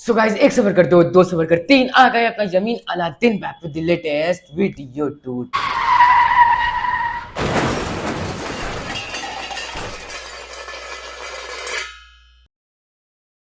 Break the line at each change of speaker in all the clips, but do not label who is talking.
So guys, एक सफर कर दो, दो सफर कर तीन, आ गया अपना जमीन Aladdin back with the latest video too.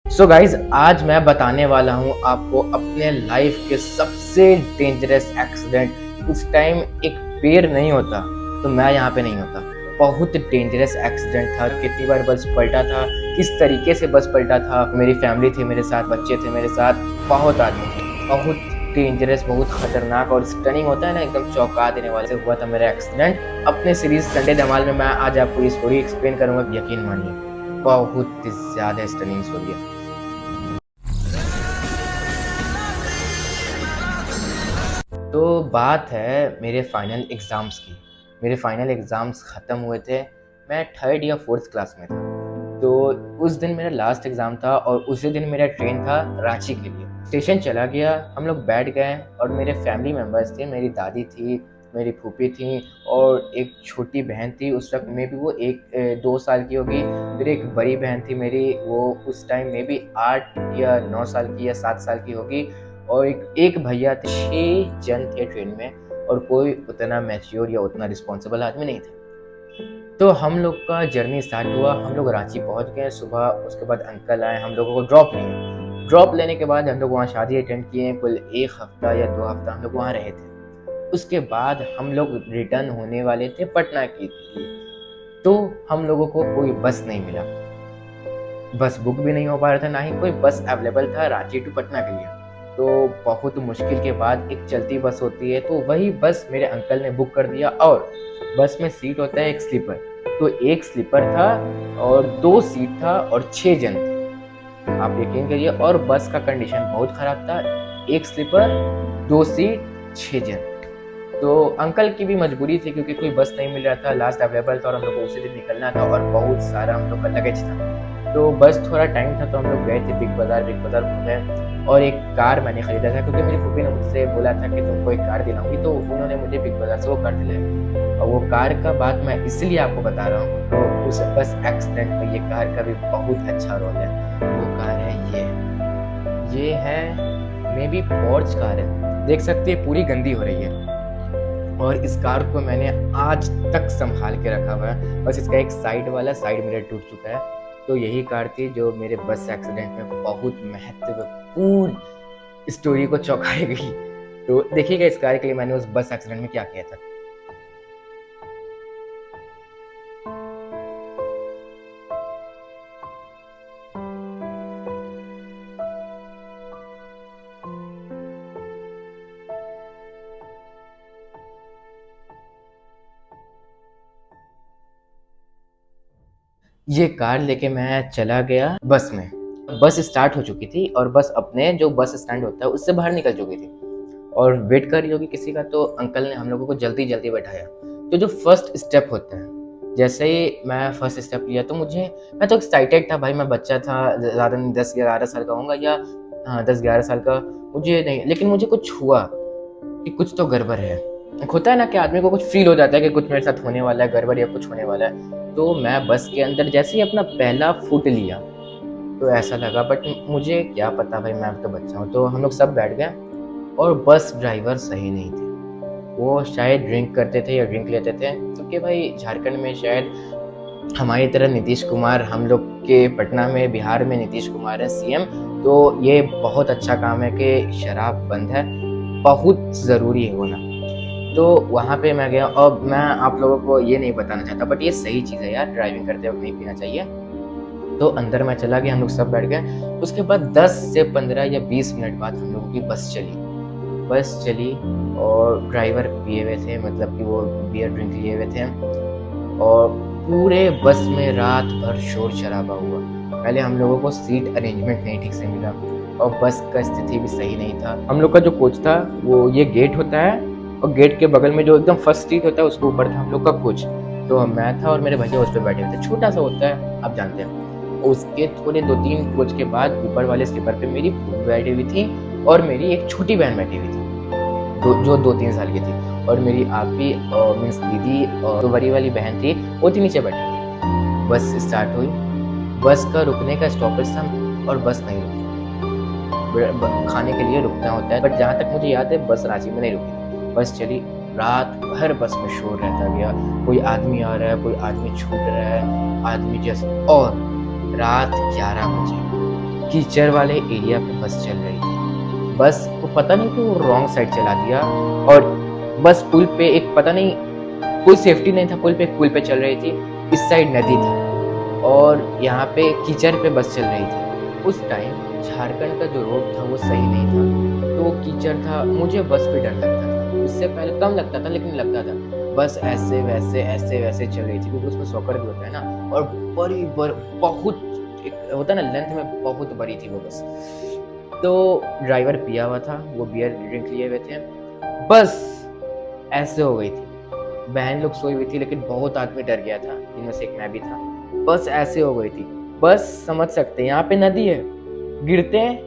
सो गाइस, आज मैं बताने वाला हूँ आपको अपने लाइफ के सबसे डेंजरस एक्सीडेंट। उस टाइम एक पेड़ नहीं होता तो मैं यहाँ पे नहीं होता। बहुत डेंजरस एक्सीडेंट था। कितनी बार बस पलटा था, किस तरीके से बस पलटा था। मेरी फैमिली थी मेरे साथ, बच्चे थे मेरे साथ, बहुत आदमी थे। बहुत डेंजरस, बहुत खतरनाक और स्टनिंग होता है ना, एकदम चौंका देने वाले से हुआ था मेरा एक्सीडेंट। अपने सीरीज संडे धमाल में मैं आज आपको ये स्टोरी एक्सप्लेन करूंगा। यकीन मानिए, बहुत ज्यादा स्टनिंग स्टोरी है। तो बात है मेरे फाइनल एग्ज़ाम्स की। मेरे फाइनल एग्ज़ाम्स ख़त्म हुए थे। मैं थर्ड या फोर्थ क्लास में था। तो उस दिन मेरा लास्ट एग्ज़ाम था और उसी दिन मेरा ट्रेन था रांची के लिए। स्टेशन चला गया, हम लोग बैठ गए और मेरे फैमिली मेम्बर्स थे। मेरी दादी थी, मेरी फूफी थी और एक छोटी बहन थी। उस वक्त में भी वो 2 साल की होगी। फिर एक बड़ी बहन थी मेरी, वो उस टाइम में भी 8 या 9 साल की या 7 साल की होगी। और एक भैया थे। 6 जन थे ट्रेन में और कोई उतना मैच्योर या उतना रिस्पॉन्सिबल आदमी नहीं था। तो हम लोग का जर्नी स्टार्ट हुआ। हम लोग रांची पहुंच गए सुबह। उसके बाद अंकल आए, हम लोगों को ड्रॉप लिए। ड्रॉप लेने के बाद हम लोग वहाँ शादी अटेंड किए। कुल 1 हफ्ता या 2 हफ्ता हम लोग वहाँ रहे थे। उसके बाद हम लोग रिटर्न होने वाले थे पटना के लिए। तो हम लोगों को कोई बस नहीं मिला। बस बुक भी नहीं हो पा रहा था, ना ही कोई बस अवेलेबल था रांची टू पटना के लिए। तो बहुत मुश्किल के बाद एक चलती बस होती है, तो वही बस मेरे अंकल ने बुक कर दिया। और बस में सीट होता है एक स्लीपर, तो एक स्लीपर था और 2 सीट था और 6 जन थे। आप यकीन करिए, और बस का कंडीशन बहुत खराब था। एक स्लीपर, 2 सीट, 6 जन। तो अंकल की भी मजबूरी थी क्योंकि कोई बस नहीं मिल रहा था, लास्ट अवेलेबल था और हम लोग को उसी दिन निकलना था और बहुत सारा हम लोग का लगेज था। तो बस थोड़ा टाइम था तो हम लोग गए थे बिग बाजार घूमे। और एक कार मैंने खरीदा था क्योंकि मेरी फूफी ने मुझसे बोला था कि तुमको एक कार दिलाऊंगी, तो उन्होंने मुझे बिग बाजार से वो कार दिलाई। और वो कार का बात मैं इसलिए आपको बता रहा हूँ, तो उस बस एक्सीडेंट में ये कार का भी बहुत अच्छा रोल है। वो कार है ये है मे बी पोर्च कार है, देख सकते हैं पूरी गंदी हो रही है। और इस कार को मैंने आज तक संभाल के रखा हुआ है। बस इसका एक साइड मिरर टूट चुका है। तो यही कार थी जो मेरे बस एक्सीडेंट में बहुत महत्वपूर्ण स्टोरी को चौंकाई गई। तो देखिएगा इस कार के लिए मैंने उस बस एक्सीडेंट में क्या किया था। ये कार लेके मैं चला गया बस में। बस स्टार्ट हो चुकी थी और बस अपने जो बस स्टैंड होता है उससे बाहर निकल चुकी थी और वेट कर रही होगी किसी का। तो अंकल ने हम लोगों को जल्दी जल्दी बैठाया। तो जो फर्स्ट स्टेप होता है, जैसे ही मैं फर्स्ट स्टेप लिया तो मैं तो एक्साइटेड था भाई। मैं बच्चा था, ज़्यादा नहीं, 10-11 साल का होऊंगा या हाँ 10-11 साल का। मुझे नहीं, लेकिन मुझे कुछ हुआ कि कुछ तो गड़बड़ है। एक होता है ना कि आदमी को कुछ फील हो जाता है कि कुछ मेरे साथ होने वाला है, गड़बड़ या कुछ होने वाला है। तो मैं बस के अंदर जैसे ही अपना पहला फुट लिया तो ऐसा लगा, बट मुझे क्या पता भाई, मैं तो बच्चा हूँ। तो हम लोग सब बैठ गए और बस ड्राइवर सही नहीं थे। वो शायद ड्रिंक करते थे या ड्रिंक लेते थे, क्योंकि भाई झारखंड में शायद हमारी तरह नीतीश कुमार, हम लोग के पटना में बिहार में नीतीश कुमार है सीएम। तो ये बहुत अच्छा काम है कि शराब बंद है, बहुत ज़रूरी है होना। तो वहाँ पे मैं गया और मैं आप लोगों को ये नहीं बताना चाहता, बट ये सही चीज़ है यार, ड्राइविंग करते वक्त नहीं पीना चाहिए। तो अंदर मैं चला गया, हम लोग सब बैठ गए। उसके बाद 10 से 15 या 20 मिनट बाद हम लोगों की बस चली और ड्राइवर पिए हुए थे, मतलब कि वो बियर ड्रिंक लिए हुए थे। और पूरे बस में रात भर शोर शराबा हुआ। पहले हम लोगों को सीट अरेंजमेंट नहीं ठीक से मिला और बस का स्थिति भी सही नहीं था। हम लोग का जो कोच था, वो ये गेट होता है और गेट के बगल में जो एकदम फर्स्ट सीट होता है उसके ऊपर था हम लोग का कोच। तो मैं था और मेरे भैया उस पर बैठे हुए थे। छोटा सा होता है, आप जानते हैं। उसके थोड़े 2-3 कोच के बाद ऊपर वाले स्लीपर पे मेरी फूफी बैठी हुई थी और मेरी एक छोटी बहन बैठी हुई थी, जो 2-3 साल की थी। और मेरी आपी मीन्स दीदी और जो बड़ी वाली बहन थी वो थी नीचे बैठी थी। बस स्टार्ट हुई, बस का रुकने का स्टॉपेज था और बस नहीं रुकी। खाने के लिए रुकना होता है, बट जहाँ तक मुझे याद है बस रांची में नहीं रुकी। बस चली, रात भर बस में शोर रहता गया, कोई आदमी आ रहा है, कोई आदमी छूट रहा है, आदमी जैसे। और रात 11 बजे कीचड़ वाले एरिया पे बस चल रही थी। बस को पता नहीं क्यों रॉन्ग साइड चला दिया, और बस पुल पे एक पता नहीं कोई सेफ्टी नहीं था, पुल पे चल रही थी। इस साइड नदी था और यहाँ पे कीचड़ पे बस चल रही थी। उस टाइम झारखंड का जो रोड था वो सही नहीं था, तो कीचड़ था, मुझे बस पे डर लगता था। उससे पहले कम लगता था लेकिन लगता था। बस ऐसे वैसे चल रही थी क्योंकि उसमें सॉकर भी होता है ना, और बहुत एक होता है ना लेंथ में, बहुत बड़ी थी वो बस। तो ड्राइवर पिया हुआ था, वो बियर ड्रिंक लिए हुए थे। बस ऐसे हो गई थी, बहन लोग सोई हुई थी लेकिन बहुत आदमी डर गया था, जिनमें से एक मैं भी था। बस ऐसे हो गई थी। बस समझ सकते हैं, यहाँ पे नदी है, गिरते हैं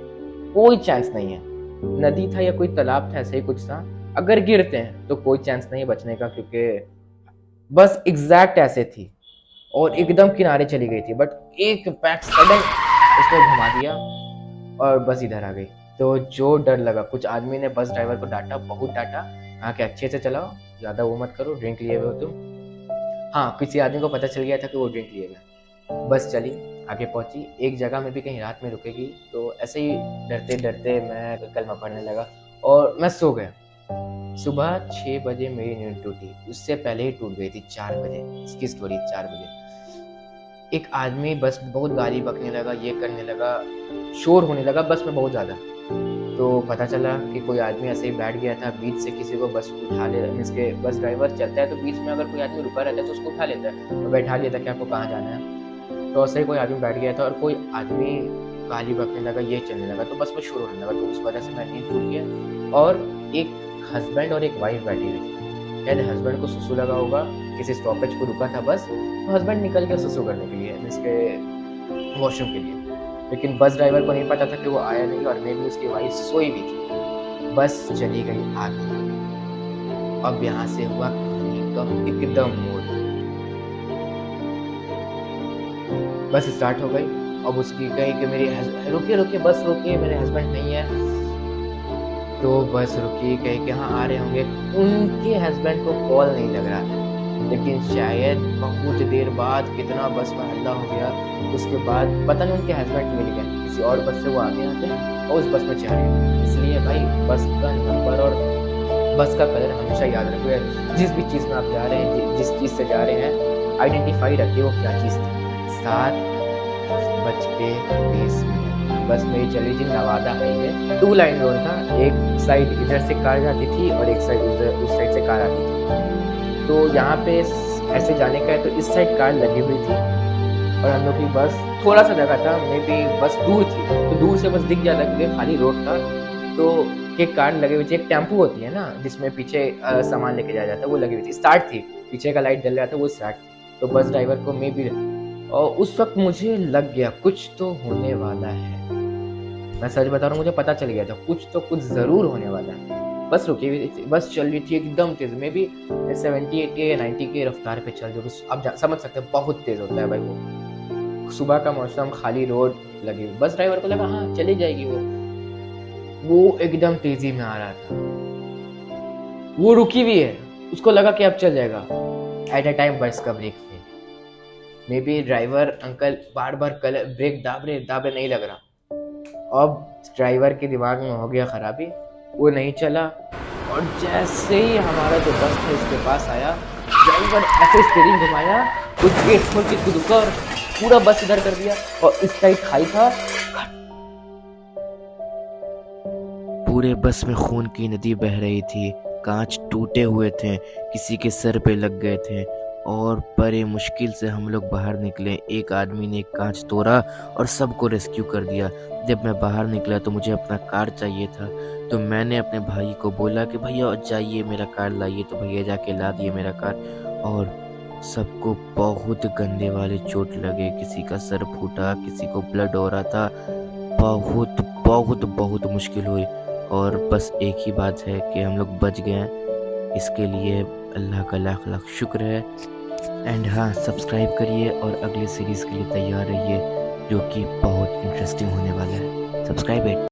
कोई चांस नहीं है। नदी था या कोई तालाब था, ऐसे ही कुछ था। अगर गिरते हैं तो कोई चांस नहीं है बचने का, क्योंकि बस एग्जैक्ट ऐसे थी और एकदम किनारे चली गई थी। बट एक बैक सडन उसने घुमा दिया और बस इधर आ गई। तो जो डर लगा, कुछ आदमी ने बस ड्राइवर को डांटा, बहुत डांटा, कहा कि अच्छे से चलाओ, ज़्यादा वो मत करो, ड्रिंक लिए हुए हो तुम। हाँ, किसी आदमी को पता चल गया था कि वो ड्रिंक लिए हुए। बस चली, आगे पहुंची, एक जगह में भी कहीं रात में रुकेगी। तो ऐसे ही डरते डरते मैं कलमा पढ़ने लगा और मैं सो गया। सुबह 6 बजे मेरी नींद टूटी, उससे पहले ही टूट गई थी 4 बजे। इसकी स्टोरी 4 बजे। एक आदमी बस में बहुत गाली बकने लगा, ये करने लगा, शोर होने लगा बस में बहुत ज़्यादा। तो पता चला कि कोई आदमी ऐसे ही बैठ गया था, बीच से किसी को बस उठा ले, मीन्स के बस ड्राइवर चलता है तो बीच में अगर कोई आदमी रुका रहता है तो उसको उठा लेता है और बैठा लेता है कि आपको कहाँ जाना है। तो ऐसे ही कोई आदमी बैठ गया था और कोई आदमी गाली बकने लगा, ये चलने लगा, तो बस में शोर होने लगा। तो उस वजह से मैं नींद टूट गया। और एक हस्बैंड और एक वाइफ बैठी हुई थी। शायद हस्बैंड को सुसु लगा होगा, किसी स्टॉपेज को रुका था बस, तो हस्बैंड निकल गया सुसु करने के लिए, मीन्स के वॉशरूम के लिए। लेकिन बस ड्राइवर को नहीं पता था कि वो आया नहीं, और मे भी उसकी वाइफ सोई भी थी। बस चली गई आगे। अब यहाँ से हुआ एकदम मोड़। बस स्टार्ट हो गई। अब उसकी कही कि मेरी रुकिए बस रुकिए, मेरे हस्बैंड नहीं है। तो बस रुकी, कही कि हाँ आ रहे होंगे। उनके हस्बैंड को कॉल नहीं लग रहा था, लेकिन शायद बहुत देर बाद कितना बस में हल्ला हो गया। उसके बाद पता नहीं उनके हस्बैंड मिल गए, किसी और बस से वो आगे आते हैं और उस बस में चढ़े। इसलिए भाई बस का नंबर और बस का कलर हमेशा याद रखिए। जिस भी चीज़ में आप जा रहे हैं, जिस चीज़ से जा रहे हैं, आइडेंटिफाई रखिए वो क्या चीज़ थी। 7:20 बस मेरी चली थी नवादा हाईवे। 2 लाइन रोड था, एक साइड इधर से कार जाती थी और एक साइड उधर उस साइड से कार आती थी। तो यहाँ पे ऐसे जाने का है तो इस साइड कार लगी हुई थी और हम लोग की बस थोड़ा सा जगह था, मे बी बस दूर थी, तो दूर से बस दिख जाता क्योंकि खाली रोड था। तो एक कार लगी हुई थी, एक टेम्पो होती है ना जिसमें पीछे सामान लेके जाया जाता है, वो लगी हुई थी, स्टार्ट थी, पीछे का लाइट जल रहा था, वो स्टार्ट थी। तो बस ड्राइवर को मे बी, और उस वक्त मुझे लग गया कुछ तो होने वाला है। मैं सच बता रहा हूँ, मुझे पता चल गया था कुछ ज़रूर होने वाला है। बस रुकी हुई थी, बस चल रही थी एकदम तेज़, मे बी 70, 80 या 90 की रफ्तार पे चल रही थी। आप समझ सकते हैं बहुत तेज़ होता है भाई वो। सुबह का मौसम, खाली रोड लगी हुई, बस ड्राइवर को लगा हाँ चली जाएगी वो एकदम तेज़ी में आ रहा था। वो रुकी हुई है, उसको लगा कि अब चल जाएगा। एट अ टाइम बस का brake fail. Maybe driver uncle बार बार ब्रेक दाब रहे नहीं लग रहा। अब ड्राइवर के दिमाग में हो गया खराबी, वो नहीं चला। और जैसे ही हमारा जो बस था इसके पास आया, ड्राइवर ऐसे स्टीयरिंग घुमाया, उस गेट खोल के कूद कर पूरा बस इधर कर दिया। और इस साइड खाई था,
पूरे बस में खून की नदी बह रही थी, कांच टूटे हुए थे, किसी के सर पे लग गए थे और बड़े मुश्किल से हम लोग बाहर निकले। एक आदमी ने एक कांच तोड़ा और सबको रेस्क्यू कर दिया। जब मैं बाहर निकला तो मुझे अपना कार चाहिए था, तो मैंने अपने भाई को बोला कि भैया जाइए मेरा कार लाइए, तो भैया जाके ला दिए मेरा कार। और सबको बहुत गंदे वाले चोट लगे, किसी का सर फूटा, किसी को ब्लड हो रहा था। बहुत बहुत बहुत मुश्किल हुई और बस एक ही बात है कि हम लोग बच गए हैं। इसके लिए अल्लाह का लाख लाख शुक्र है। एंड हाँ, सब्सक्राइब करिए और अगले सीरीज़ के लिए तैयार रहिए, जो कि बहुत इंटरेस्टिंग होने वाला है। Subscribe it.